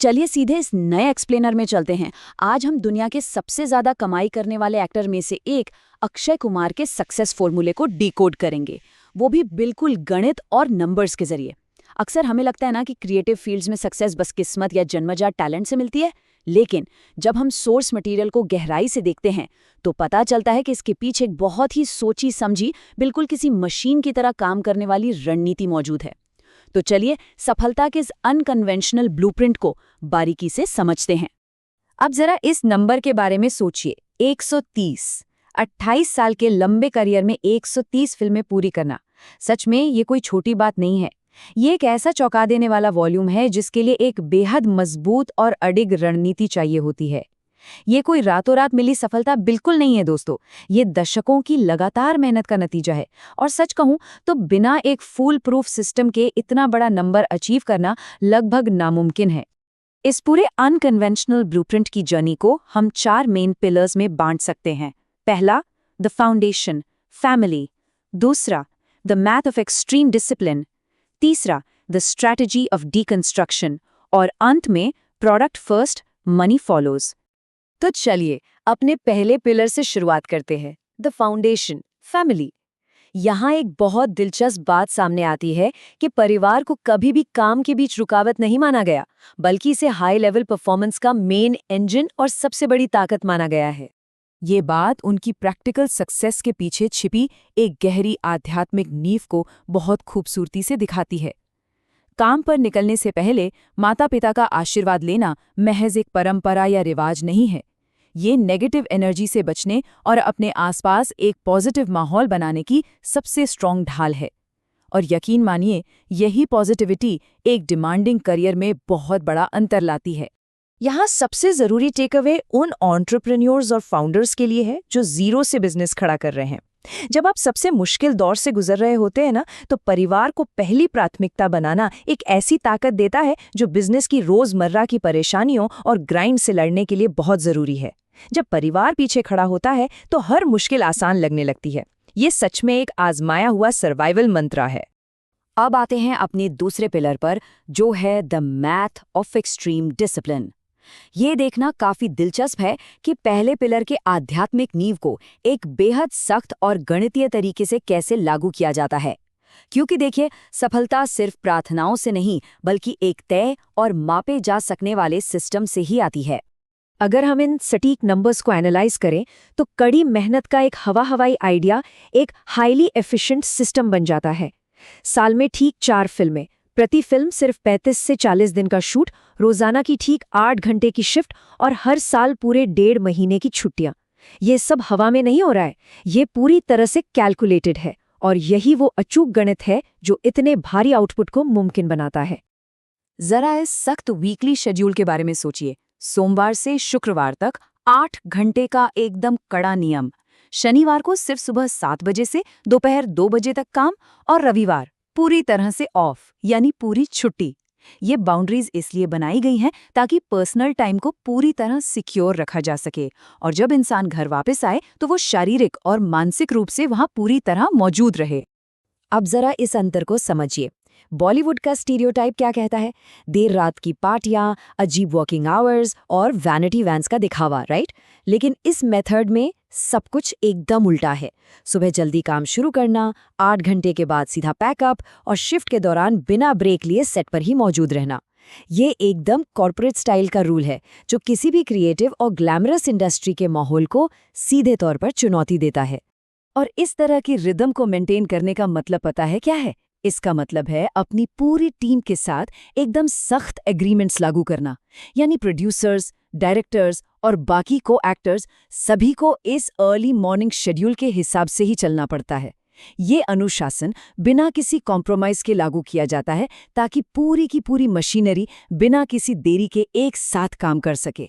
चलिए सीधे इस नए एक्सप्लेनर में चलते हैं। आज हम दुनिया के सबसे ज्यादा कमाई करने वाले एक्टर में से एक अक्षय कुमार के सक्सेस फॉर्मूले को डिकोड करेंगे, वो भी बिल्कुल गणित और नंबर्स के जरिए। अक्सर हमें लगता है ना कि क्रिएटिव फील्ड्स में सक्सेस बस किस्मत या जन्मजात टैलेंट से मिलती है, लेकिन जब हम सोर्स मटेरियल को गहराई से देखते हैं तो पता चलता है कि इसके पीछे एक बहुत ही सोची समझी, बिल्कुल किसी मशीन की तरह काम करने वाली रणनीति मौजूद है। तो चलिए सफलता के इस अनकन्वेंशनल ब्लूप्रिंट को बारीकी से समझते हैं। अब जरा इस नंबर के बारे में सोचिए, 130। 28 साल के लंबे करियर में 130 फिल्में पूरी करना, सच में ये कोई छोटी बात नहीं है। ये एक ऐसा चौंका देने वाला वॉल्यूम है जिसके लिए एक बेहद मजबूत और अडिग रणनीति चाहिए होती है। ये कोई रातों रात मिली सफलता बिल्कुल नहीं है दोस्तों, ये दशकों की लगातार मेहनत का नतीजा है। और सच कहूं तो बिना एक फूल प्रूफ सिस्टम के इतना बड़ा नंबर अचीव करना लगभग नामुमकिन है। इस पूरे अनकन्वेंशनल ब्लूप्रिंट की जर्नी को हम 4 मेन पिलर्स में बांट सकते हैं। पहला, द फाउंडेशन, फैमिली। दूसरा, the math of extreme discipline. तीसरा, द स्ट्रैटेजी ऑफ डीकंस्ट्रक्शन। और अंत में, प्रोडक्ट फर्स्ट, मनी फॉलोज। तो चलिए अपने पहले पिलर से शुरुआत करते हैं, द फाउंडेशन, फैमिली। यहाँ एक बहुत दिलचस्प बात सामने आती है कि परिवार को कभी भी काम के बीच रुकावट नहीं माना गया, बल्कि इसे हाई लेवल परफॉर्मेंस का मेन इंजन और सबसे बड़ी ताकत माना गया है। ये बात उनकी प्रैक्टिकल सक्सेस के पीछे छिपी एक गहरी आध्यात्मिक नींव को बहुत खूबसूरती से दिखाती है। काम पर निकलने से पहले माता पिता का आशीर्वाद लेना महज एक परंपरा या रिवाज नहीं है। ये नेगेटिव एनर्जी से बचने और अपने आसपास एक पॉजिटिव माहौल बनाने की सबसे स्ट्रॉन्ग ढाल है। और यकीन मानिए, यही पॉजिटिविटी एक डिमांडिंग करियर में बहुत बड़ा अंतर लाती है। यहाँ सबसे ज़रूरी टेकअवे उन एंटरप्रेन्योर्स और फाउंडर्स के लिए है जो जीरो से बिजनेस खड़ा कर रहे हैं। जब आप सबसे मुश्किल दौर से गुजर रहे होते हैं ना, तो परिवार को पहली प्राथमिकता बनाना एक ऐसी ताकत देता है जो बिजनेस की रोजमर्रा की परेशानियों और ग्राइंड से लड़ने के लिए बहुत ज़रूरी है। जब परिवार पीछे खड़ा होता है तो हर मुश्किल आसान लगने लगती है। ये सच में एक आजमाया हुआ सर्वाइवल मंत्र है। अब आते हैं अपने दूसरे पिलर पर, जो है the math of extreme discipline. ये देखना काफी दिलचस्प है कि पहले पिलर के आध्यात्मिक नींव को एक बेहद सख्त और गणितीय तरीके से कैसे लागू किया जाता है। क्योंकि देखिए, सफलता सिर्फ प्रार्थनाओं से नहीं, बल्कि एक तय और मापे जा सकने वाले सिस्टम से ही आती है। अगर हम इन सटीक नंबर्स को एनालाइज करें तो कड़ी मेहनत का एक हवाई आइडिया एक हाईली एफिशिएंट सिस्टम बन जाता है। साल में ठीक 4 फिल्में, प्रति फिल्म सिर्फ 35 से 40 दिन का शूट, रोजाना की ठीक 8 घंटे की शिफ्ट और हर साल पूरे 1.5 महीने की छुट्टियां। ये सब हवा में नहीं हो रहा है, ये पूरी तरह से कैलकुलेटेड है। और यही वो अचूक गणित है जो इतने भारी आउटपुट को मुमकिन बनाता है। जरा इस सख्त वीकली शेड्यूल के बारे में सोचिए। सोमवार से शुक्रवार तक 8 घंटे का एकदम कड़ा नियम। शनिवार को सिर्फ सुबह 7 बजे से दोपहर 2 बजे तक काम, और रविवार पूरी तरह से ऑफ, यानी पूरी छुट्टी। ये बाउंड्रीज इसलिए बनाई गई हैं ताकि पर्सनल टाइम को पूरी तरह सिक्योर रखा जा सके, और जब इंसान घर वापस आए तो वो शारीरिक और मानसिक रूप से वहां पूरी तरह मौजूद रहे। अब जरा इस अंतर को समझिए। बॉलीवुड का स्टीरियोटाइप क्या कहता है? देर रात की पार्टियां, अजीब वर्किंग आवर्स और वैनिटी वैन्स का दिखावा, राइट? लेकिन इस मेथड में सब कुछ एकदम उल्टा है। सुबह जल्दी काम शुरू करना, 8 घंटे के बाद सीधा पैकअप, और शिफ्ट के दौरान बिना ब्रेक लिए सेट पर ही मौजूद रहना। ये एकदम कॉर्पोरेट स्टाइल का रूल है जो किसी भी क्रिएटिव और ग्लैमरस इंडस्ट्री के माहौल को सीधे तौर पर चुनौती देता है। और इस तरह की रिदम को मेंटेन करने का मतलब पता है क्या है? इसका मतलब है अपनी पूरी टीम के साथ एकदम सख्त एग्रीमेंट्स लागू करना, यानी प्रोड्यूसर्स, डायरेक्टर्स और बाकी को एक्टर्स सभी को इस अर्ली मॉर्निंग शेड्यूल के हिसाब से ही चलना पड़ता है। ये अनुशासन बिना किसी कॉम्प्रोमाइज के लागू किया जाता है ताकि पूरी की पूरी मशीनरी बिना किसी देरी के एक साथ काम कर सके।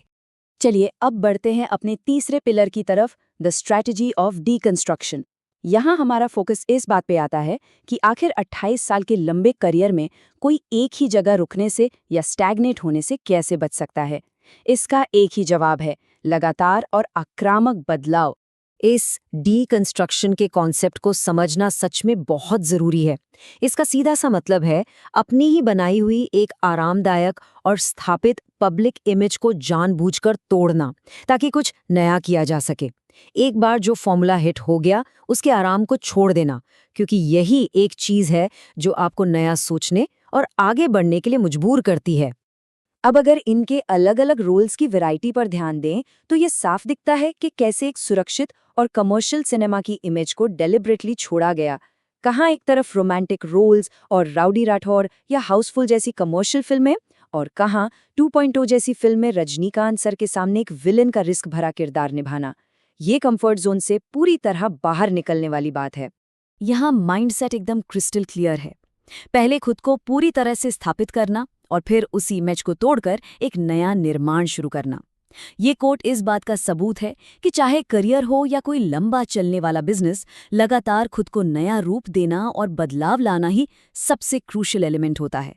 चलिए अब बढ़ते हैं अपने तीसरे पिलर की तरफ, द स्ट्रैटेजी ऑफ डीकंस्ट्रक्शन। यहाँ हमारा फोकस इस बात पे आता है कि आखिर 28 साल के लंबे करियर में कोई एक ही जगह रुकने से या स्टैग्नेट होने से कैसे बच सकता है। इसका एक ही जवाब है, लगातार और आक्रामक बदलाव। इस डीकंस्ट्रक्शन के कॉन्सेप्ट को समझना सच में बहुत ज़रूरी है। इसका सीधा सा मतलब है अपनी ही बनाई हुई एक आरामदायक और स्थापित पब्लिक इमेज को जानबूझकर तोड़ना, ताकि कुछ नया किया जा सके। एक बार जो फॉर्मूला हिट हो गया, उसके आराम को छोड़ देना, क्योंकि यही एक चीज़ है जो आपको नया सोचने और आगे बढ़ने के लिए मजबूर करती है। अब अगर इनके अलग अलग रोल्स की वैरायटी पर ध्यान दें तो ये साफ दिखता है कि कैसे एक सुरक्षित और कमर्शियल सिनेमा की इमेज को डेलिबरेटली छोड़ा गया। कहाँ एक तरफ रोमांटिक रोल्स और राउडी राठौर या हाउसफुल जैसी कमर्शियल फिल्में, और कहाँ 2.0 जैसी फिल्म में रजनीकांत सर के सामने एक विलेन का रिस्क भरा किरदार निभाना। ये कंफर्ट जोन से पूरी तरह बाहर निकलने वाली बात है। यहाँ माइंडसेट एकदम क्रिस्टल क्लियर है। पहले खुद को पूरी तरह से स्थापित करना और फिर उसी इमेज को तोड़कर एक नया निर्माण शुरू करना। ये कोट इस बात का सबूत है कि चाहे करियर हो या कोई लंबा चलने वाला बिजनेस, लगातार खुद को नया रूप देना और बदलाव लाना ही सबसे क्रूशियल एलिमेंट होता है।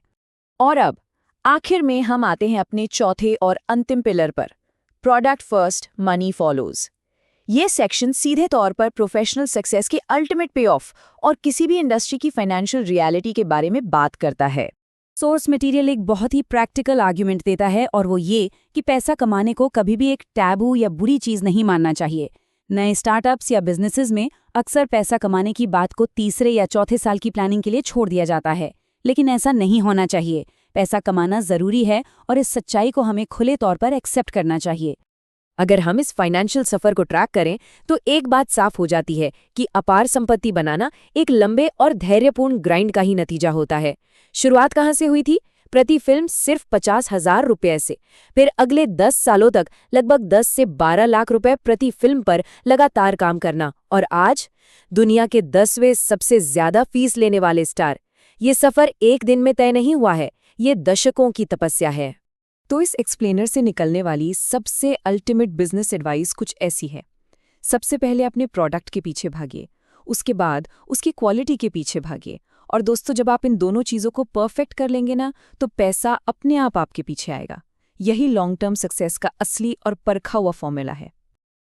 और अब आखिर में हम आते हैं अपने चौथे और अंतिम पिलर पर, प्रोडक्ट फर्स्ट मनी फॉलोज। ये सेक्शन सीधे तौर पर प्रोफेशनल सक्सेस के अल्टीमेट पे ऑफ और किसी भी इंडस्ट्री की फाइनेंशियल रियलिटी के बारे में बात करता है। सोर्स मटेरियल एक बहुत ही प्रैक्टिकल आर्ग्यूमेंट देता है, और वो ये कि पैसा कमाने को कभी भी एक टैबू या बुरी चीज नहीं मानना चाहिए। नए स्टार्टअप्स या बिजनेसेस में अक्सर पैसा कमाने की बात को तीसरे या चौथे साल की प्लानिंग के लिए छोड़ दिया जाता है, लेकिन ऐसा नहीं होना चाहिए। पैसा कमाना जरूरी है और इस सच्चाई को हमें खुले तौर पर एक्सेप्ट करना चाहिए। अगर हम इस फाइनेंशियल सफर को ट्रैक करें तो एक बात साफ हो जाती है कि अपार संपत्ति बनाना एक लंबे और धैर्यपूर्ण ग्राइंड का ही नतीजा होता है। शुरुआत कहाँ से हुई थी? प्रति फिल्म सिर्फ 50,000 रुपये से। फिर अगले 10 सालों तक लगभग 10 से 12 लाख रुपए प्रति फिल्म पर लगातार काम करना, और आज दुनिया के 10वें सबसे ज्यादा फीस लेने वाले स्टार। ये सफर एक दिन में तय नहीं हुआ है, ये दशकों की तपस्या है। तो इस एक्सप्लेनर से निकलने वाली सबसे अल्टीमेट बिजनेस एडवाइस कुछ ऐसी है। सबसे पहले अपने प्रोडक्ट के पीछे भागिए, उसके बाद उसकी क्वालिटी के पीछे भागिए, और दोस्तों जब आप इन दोनों चीज़ों को परफेक्ट कर लेंगे ना, तो पैसा अपने आप आपके पीछे आएगा। यही लॉन्ग टर्म सक्सेस का असली और परखा हुआ फॉर्मूला है।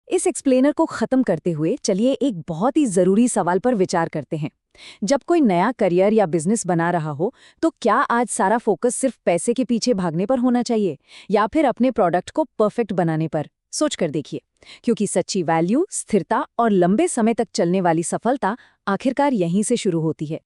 इस एक्सप्लेनर को खत्म करते हुए चलिए एक बहुत ही जरूरी सवाल पर विचार करते हैं। जब कोई नया करियर या बिजनेस बना रहा हो, तो क्या आज सारा फोकस सिर्फ पैसे के पीछे भागने पर होना चाहिए, या फिर अपने प्रोडक्ट को परफेक्ट बनाने पर? सोच कर देखिए, क्योंकि सच्ची वैल्यू, स्थिरता और लंबे समय तक चलने वाली सफलता आखिरकार यहीं से शुरू होती है।